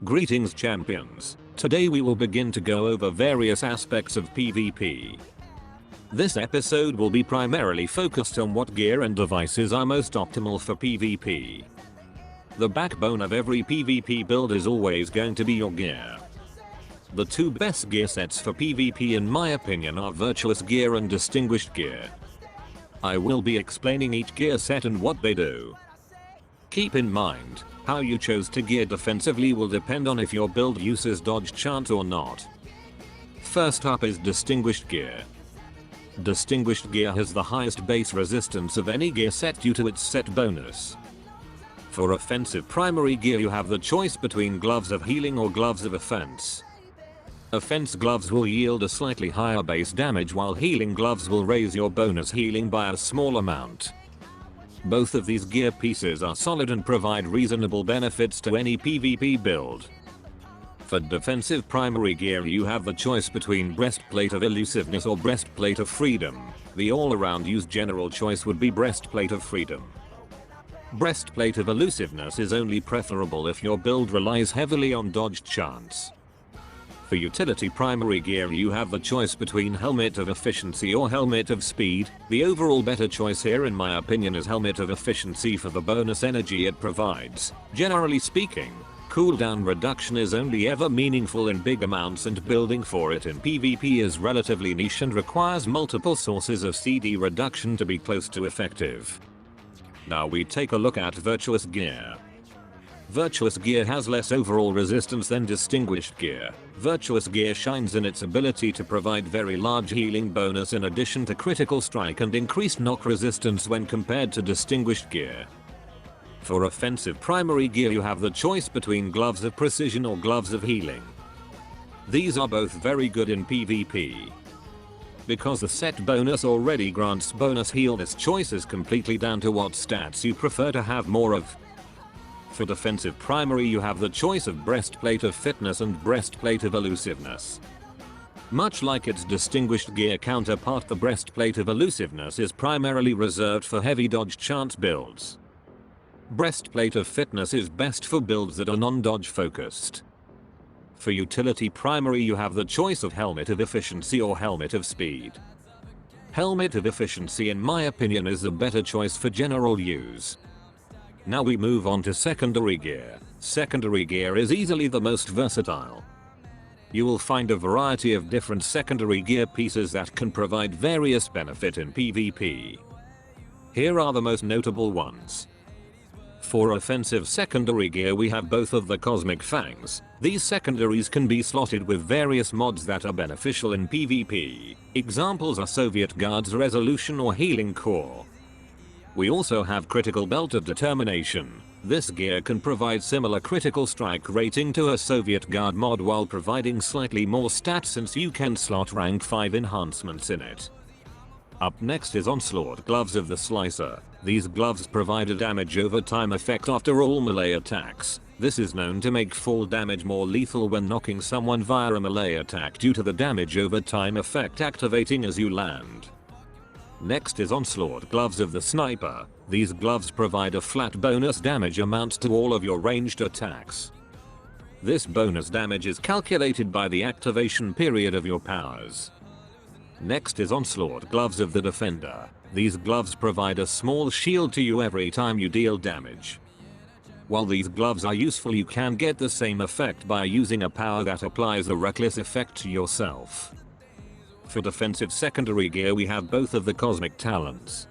Greetings champions, today we will begin to go over various aspects of PvP. This episode will be primarily focused on what gear and devices are most optimal for PvP. The backbone of every PvP build is always going to be your gear. The two best gear sets for PvP in my opinion are Virtuous gear and Distinguished gear. I will be explaining each gear set and what they do. Keep in mind, how you chose to gear defensively will depend on if your build uses dodge chance or not. First up is Distinguished gear. Distinguished gear has the highest base resistance of any gear set due to its set bonus. For offensive primary gear you have the choice between gloves of healing or gloves of offense. Offense gloves will yield a slightly higher base damage while healing gloves will raise your bonus healing by a small amount. Both of these gear pieces are solid and provide reasonable benefits to any PvP build. For defensive primary gear you have the choice between Breastplate of Elusiveness or Breastplate of Freedom. The all-around use general choice would be Breastplate of Freedom. Breastplate of Elusiveness is only preferable if your build relies heavily on dodge chance. For utility primary gear you have the choice between Helmet of Efficiency or Helmet of Speed. The overall better choice here in my opinion is Helmet of Efficiency for the bonus energy it provides. Generally speaking, cooldown reduction is only ever meaningful in big amounts and building for it in PvP is relatively niche and requires multiple sources of CD reduction to be close to effective. Now we take a look at Virtuous gear. Virtuous gear has less overall resistance than Distinguished gear. Virtuous gear shines in its ability to provide very large healing bonus in addition to critical strike and increased knock resistance when compared to Distinguished gear. For offensive primary gear you have the choice between Gloves of Precision or Gloves of Healing. These are both very good in PvP. Because the set bonus already grants bonus heal, this choice is completely down to what stats you prefer to have more of. For defensive primary you have the choice of Breastplate of Fitness and Breastplate of Elusiveness. Much like its Distinguished gear counterpart, the Breastplate of Elusiveness is primarily reserved for heavy dodge chance builds. Breastplate of Fitness is best for builds that are non-dodge focused. For utility primary you have the choice of Helmet of Efficiency or Helmet of Speed. Helmet of Efficiency in my opinion is the better choice for general use. Now we move on to secondary gear. Secondary gear is easily the most versatile. You will find a variety of different secondary gear pieces that can provide various benefit in PvP. Here are the most notable ones. For offensive secondary gear we have both of the Cosmic Fangs. These secondaries can be slotted with various mods that are beneficial in PvP. Examples are Soviet Guard's Resolution or Healing Core. We also have Critical Belt of Determination. This gear can provide similar critical strike rating to a Soviet Guard mod while providing slightly more stats since you can slot rank 5 enhancements in it. Up next is Onslaught Gloves of the Slicer. These gloves provide a damage over time effect after all melee attacks. This is known to make fall damage more lethal when knocking someone via a melee attack due to the damage over time effect activating as you land. Next is Onslaught Gloves of the Sniper. These gloves provide a flat bonus damage amount to all of your ranged attacks. This bonus damage is calculated by the activation period of your powers. Next is Onslaught Gloves of the Defender. These gloves provide a small shield to you every time you deal damage. While these gloves are useful, you can get the same effect by using a power that applies a reckless effect to yourself. For defensive secondary gear we have both of the Cosmic Talons.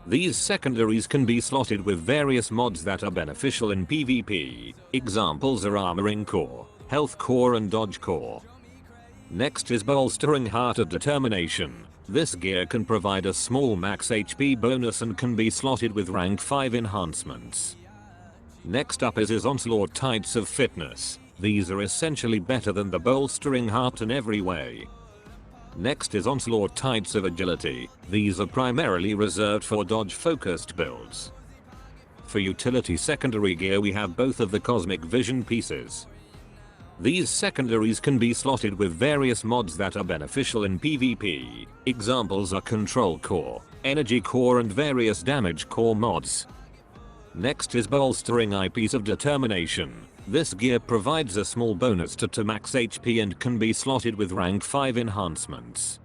These secondaries can be slotted with various mods that are beneficial in PvP. Examples are Armoring Core, Health Core and Dodge Core. Next is Bolstering Heart of Determination. This gear can provide a small max HP bonus and can be slotted with rank 5 enhancements. Next up is Onslaught Tides of Fitness. These are essentially better than the Bolstering Heart in every way. Next is Onslaught Tides of Agility. These are primarily reserved for dodge focused builds. For utility secondary gear we have both of the Cosmic Vision pieces. These secondaries can be slotted with various mods that are beneficial in PvP. Examples are Control Core, Energy Core and various Damage Core mods. Next is bolstering IPs of determination. This gear provides a small bonus to max HP and can be slotted with rank 5 enhancements.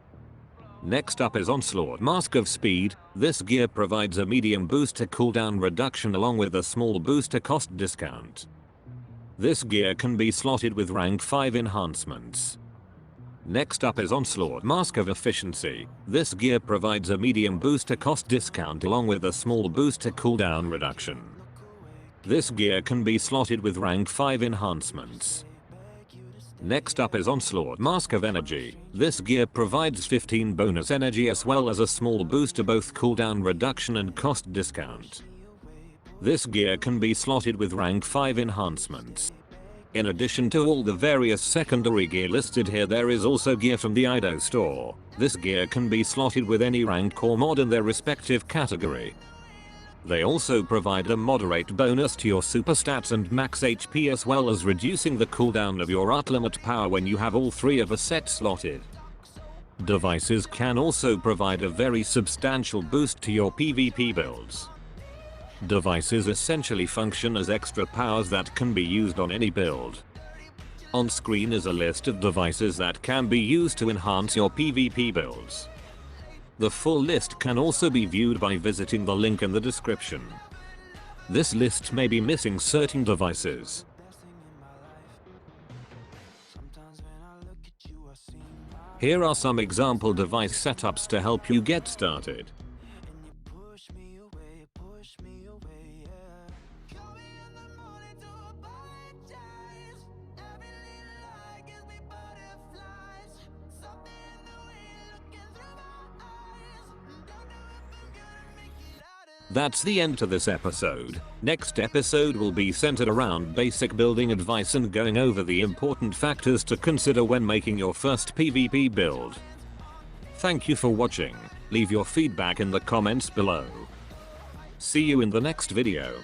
Next up is onslaught mask of speed. This gear provides a medium boost to cooldown reduction along with a small boost to cost discount. This gear can be slotted with rank 5 enhancements. Next up is onslaught mask of efficiency. This gear provides a medium boost to cost discount along with a small boost to cooldown reduction. This gear can be slotted with rank 5 enhancements. Next up is onslaught mask of energy. This gear provides 15 bonus energy as well as a small boost to both cooldown reduction and cost discount. This gear can be slotted with rank 5 enhancements. In addition to all the various secondary gear listed here, there is also gear from the IDO store. This gear can be slotted with any rank or mod in their respective category. They also provide a moderate bonus to your super stats and max HP as well as reducing the cooldown of your ultimate power when you have all three of a set slotted. Devices can also provide a very substantial boost to your PvP builds. Devices essentially function as extra powers that can be used on any build. On screen is a list of devices that can be used to enhance your PvP builds. The full list can also be viewed by visiting the link in the description. This list may be missing certain devices. Here are some example device setups to help you get started. That's the end to this episode. Next episode will be centered around basic building advice and going over the important factors to consider when making your first PvP build. Thank you for watching. Leave your feedback in the comments below. See you in the next video.